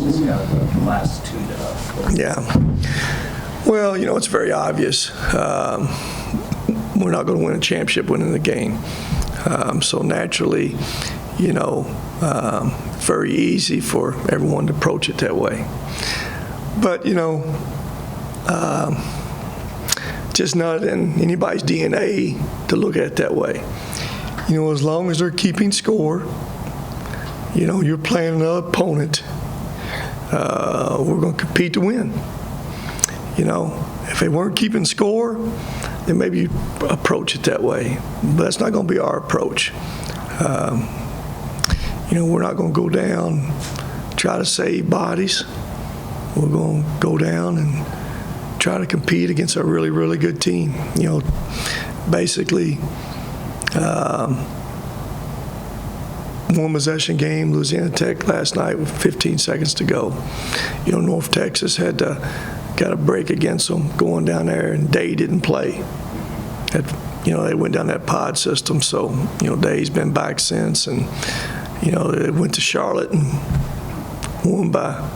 just kind of the last two to us. Yeah. Well, it's very obvious. We're not going to win a championship winning the game. So naturally, very easy for everyone to approach it that way. But, just not in anybody's DNA to look at it that way. As long as they're keeping score, you're playing another opponent, we're going to compete to win. If they weren't keeping score, then maybe you approach it that way. But that's not going to be our approach. We're not going to go down, try to save bodies. We're going to go down and try to compete against a really, really good team. Basically, one possession game, Louisiana Tech last night with 15 seconds to go. North Texas got a break against them going down there, and Day didn't play. They went down that pod system, so Day's been back since, and they went to Charlotte and won by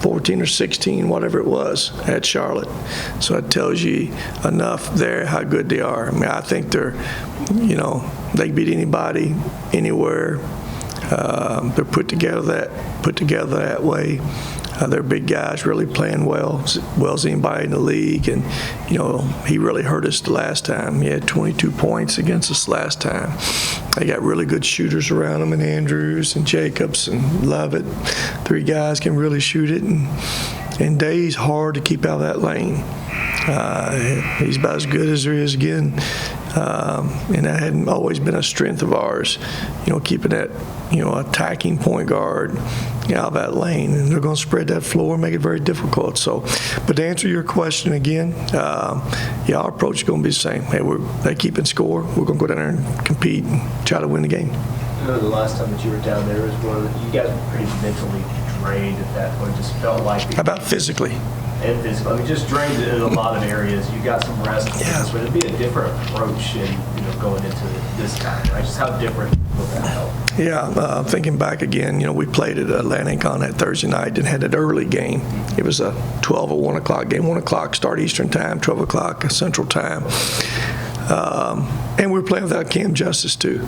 14 or 16, whatever it was, at Charlotte. So that tells you enough there how good they are. I mean, I think they can beat anybody, anywhere. They're put together that way. They're big guys, really playing well as anybody in the league. And, he really hurt us the last time. He had 22 points against us last time. They got really good shooters around them, and Andrews and Jacobs and Lovett. Three guys can really shoot it. And Day's hard to keep out of that lane. He's about as good as there is again. And that hadn't always been a strength of ours, keeping that, attacking point guard out of that lane. And they're going to spread that floor and make it very difficult. So, but to answer your question again, our approach is going to be the same. Hey, they keeping score. We're going to go down there and compete and try to win the game. The last time that you were down there was you guys were pretty mentally drained at that point. Just felt like How about physically? And physically, I mean, just drained in a lot of areas. You got some rest, but it'd be a different approach going into this time, right? Just how different will that help? Yeah, thinking back again, we played at Atlantic on that Thursday night and had an early game. It was a 12 or 1 o'clock game, 1 o'clock start Eastern time, 12 o'clock Central time. And we were playing without Cam Justice too.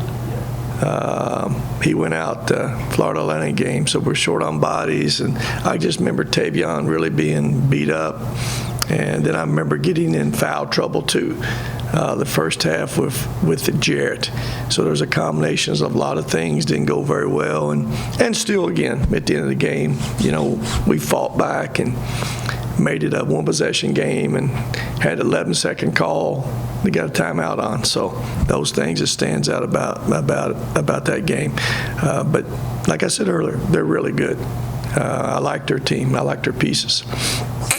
He went out Florida Atlantic game, so we're short on bodies. And I just remember Tavion really being beat up. And then I remember getting in foul trouble too, the first half with Jarrett. So there's a combination of a lot of things didn't go very well. And still, again, at the end of the game, we fought back and made it a one possession game and had an 11-second call we got a timeout on. So those things that stands out about that game. But like I said earlier, they're really good. I like their team. I like their pieces.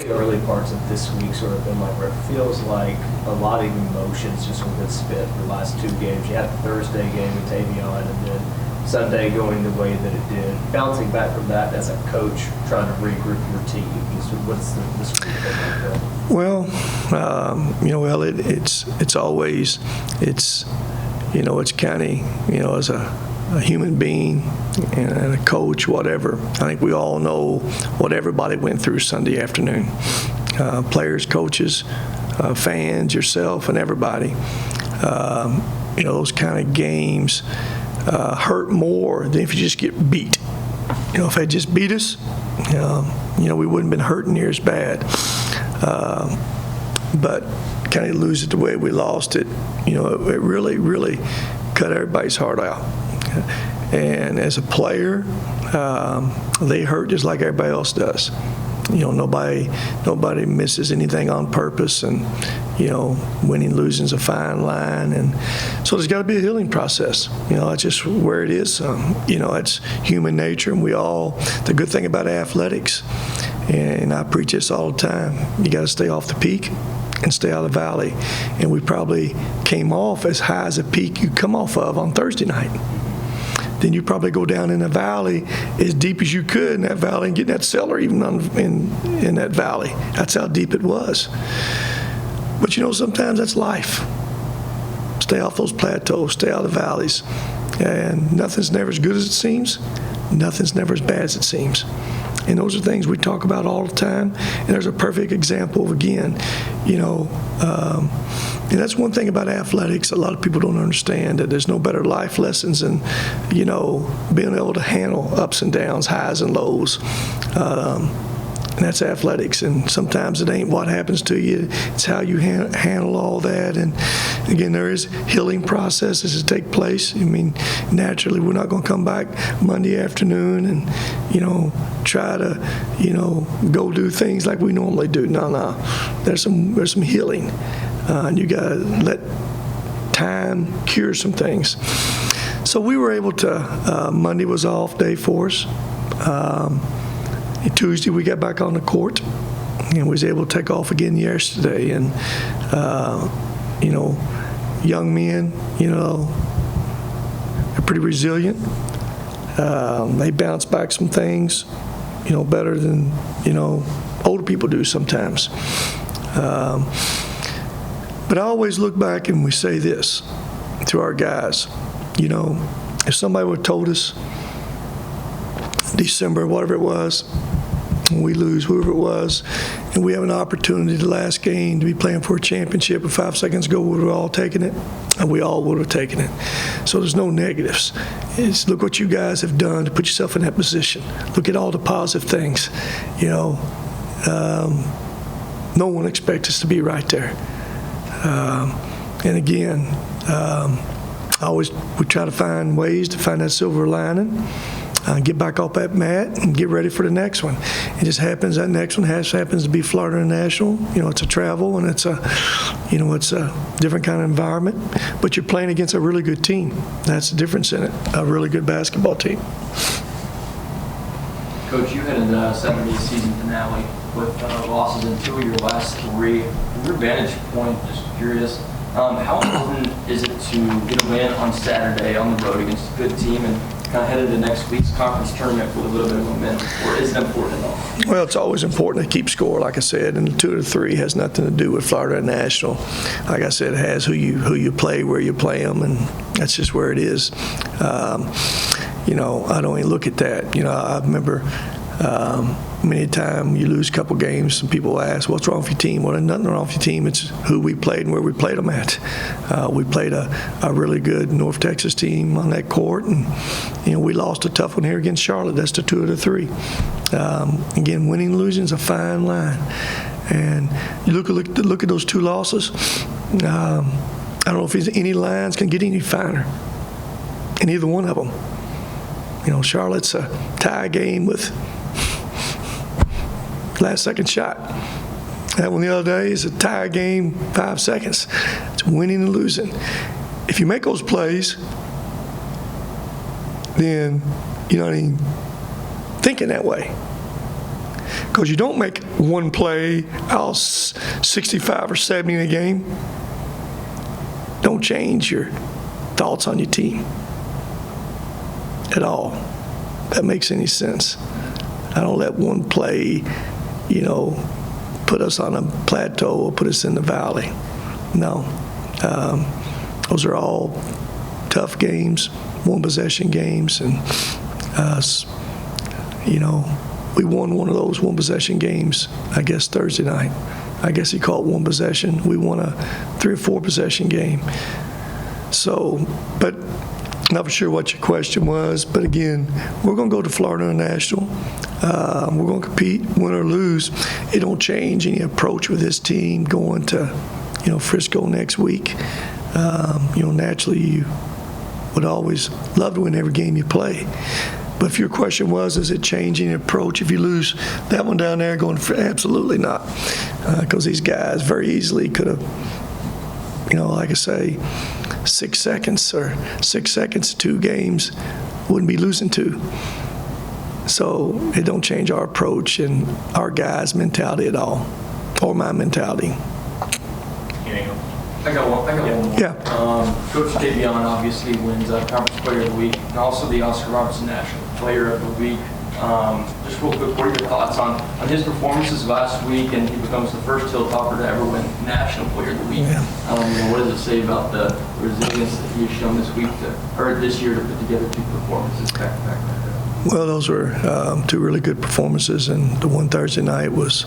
The early parts of this week sort of been like where it feels like a lot of emotions just have been spit the last two games. You had the Thursday game with Tavion, and then Sunday going the way that it did. Bouncing back from that as a coach, trying to regroup your team. What's this week been like? Well, it's always it's kind of as a human being and a coach, whatever. I think we all know what everybody went through Sunday afternoon. Players, coaches, fans, yourself, and everybody. Those kind of games hurt more than if you just get beat. If they just beat us, we wouldn't have been hurting near as bad. But kind of lose it the way we lost it, it really, really cut everybody's heart out. And as a player, they hurt just like everybody else does. Nobody misses anything on purpose, and winning, losing is a fine line, and so there's got to be a healing process. That's just where it is. It's human nature, and the good thing about athletics, and I preach this all the time, you got to stay off the peak and stay out of the valley. And we probably came off as high as a peak you come off of on Thursday night. Then you probably go down in the valley as deep as you could in that valley and get in that cellar even in that valley. That's how deep it was. But sometimes that's life. Stay off those plateaus, stay out of the valleys. And nothing's never as good as it seems. Nothing's never as bad as it seems. And those are things we talk about all the time. And there's a perfect example of, again, and that's one thing about athletics a lot of people don't understand, that there's no better life lessons than, being able to handle ups and downs, highs and lows. And that's athletics. And sometimes it ain't what happens to you, it's how you handle all that. And again, there is healing processes that take place. I mean, naturally, we're not going to come back Monday afternoon and, try to, go do things like we normally do. No. There's some healing. And you got to let time cure some things. So we were able to, Monday was off day for us. Tuesday we got back on the court and was able to take off again yesterday. And, young men, are pretty resilient. They bounce back some things, better than, older people do sometimes. But I always look back and we say this to our guys, if somebody would have told us December, whatever it was, when we lose, whoever it was, and we have an opportunity the last game to be playing for a championship, and 5 seconds ago we would have all taken it, and we all would have taken it. So there's no negatives. It's look what you guys have done to put yourself in that position. Look at all the positive things. No one expects us to be right there. And again, we try to find ways to find that silver lining. Get back off that mat and get ready for the next one. It just happens that next one happens to be Florida International. It's a travel and it's a different kind of environment. But you're playing against a really good team. That's the difference in it. A really good basketball team. Coach, you had a Saturday's season finale with losses in 2 of your last 3. From your vantage point, just curious, how important is it to get a win on Saturday on the road against a good team and kind of head into next week's conference tournament with a little bit of momentum, or is it important at all? Well, it's always important to keep score, like I said, and the 2 to 3 has nothing to do with Florida National. Like I said, it has who you play, where you play them, and that's just where it is. I don't even look at that. I remember many times you lose a couple games, some people ask, what's wrong with your team? Well, there's nothing wrong with your team. It's who we played and where we played them at. We played a really good North Texas team on that court, and we lost a tough one here against Charlotte. That's the 2 of the 3. Again, winning and losing is a fine line. And you look at those 2 losses, I don't know if any lines can get any finer in either one of them. Charlotte's a tie game with last second shot. That one the other day is a tie game, 5 seconds. It's winning and losing. If you make those plays, then you're not even thinking that way. Because you don't make one play out 65 or 70 in a game. Don't change your thoughts on your team at all. If that makes any sense. I don't let one play put us on a plateau or put us in the valley. No. Those are all tough games, one-possession games, and we won one of those one-possession games, I guess, Thursday night. I guess he called one possession. We won a 3 or 4 possession game. So, but not for sure what your question was, but again, we're going to go to Florida International. We're going to compete, win or lose. It don't change any approach with this team going to, Frisco next week. Naturally, you would always love to win every game you play. But if your question was, is it changing the approach if you lose that one down there going, absolutely not. Because these guys very easily could have, like I say, 6 seconds or 6 seconds, 2 games, wouldn't be losing 2. So it don't change our approach and our guys' mentality at all, or my mentality. I got one more. Yeah. Coach Davion obviously wins Conference Player of the Week and also the Oscar Robertson National Player of the Week. Just real quick, what are your thoughts on his performances last week, and he becomes the first Hilltopper to ever win National Player of the Week? Yeah. What does it say about the resilience that he has shown this year to put together 2 performances back to back? Well, those were two really good performances, and the one Thursday night was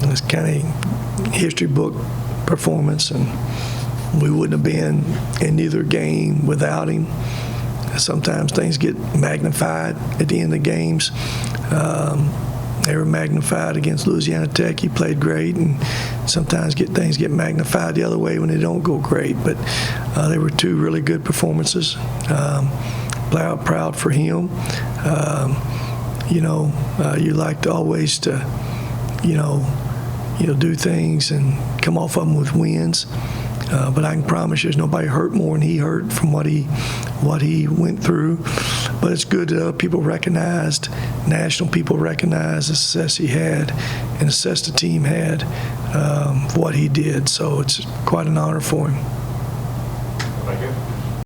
this kind of history book performance, and we wouldn't have been in either game without him. Sometimes things get magnified at the end of games. They were magnified against Louisiana Tech. He played great, and sometimes things get magnified the other way when they don't go great. But they were two really good performances. Proud for him. You like to always to, do things and come off of them with wins. But I can promise you there's nobody hurt more than he hurt from what he went through. But it's good that other people recognized, national people recognized the success he had and the success the team had for what he did. So it's quite an honor for him.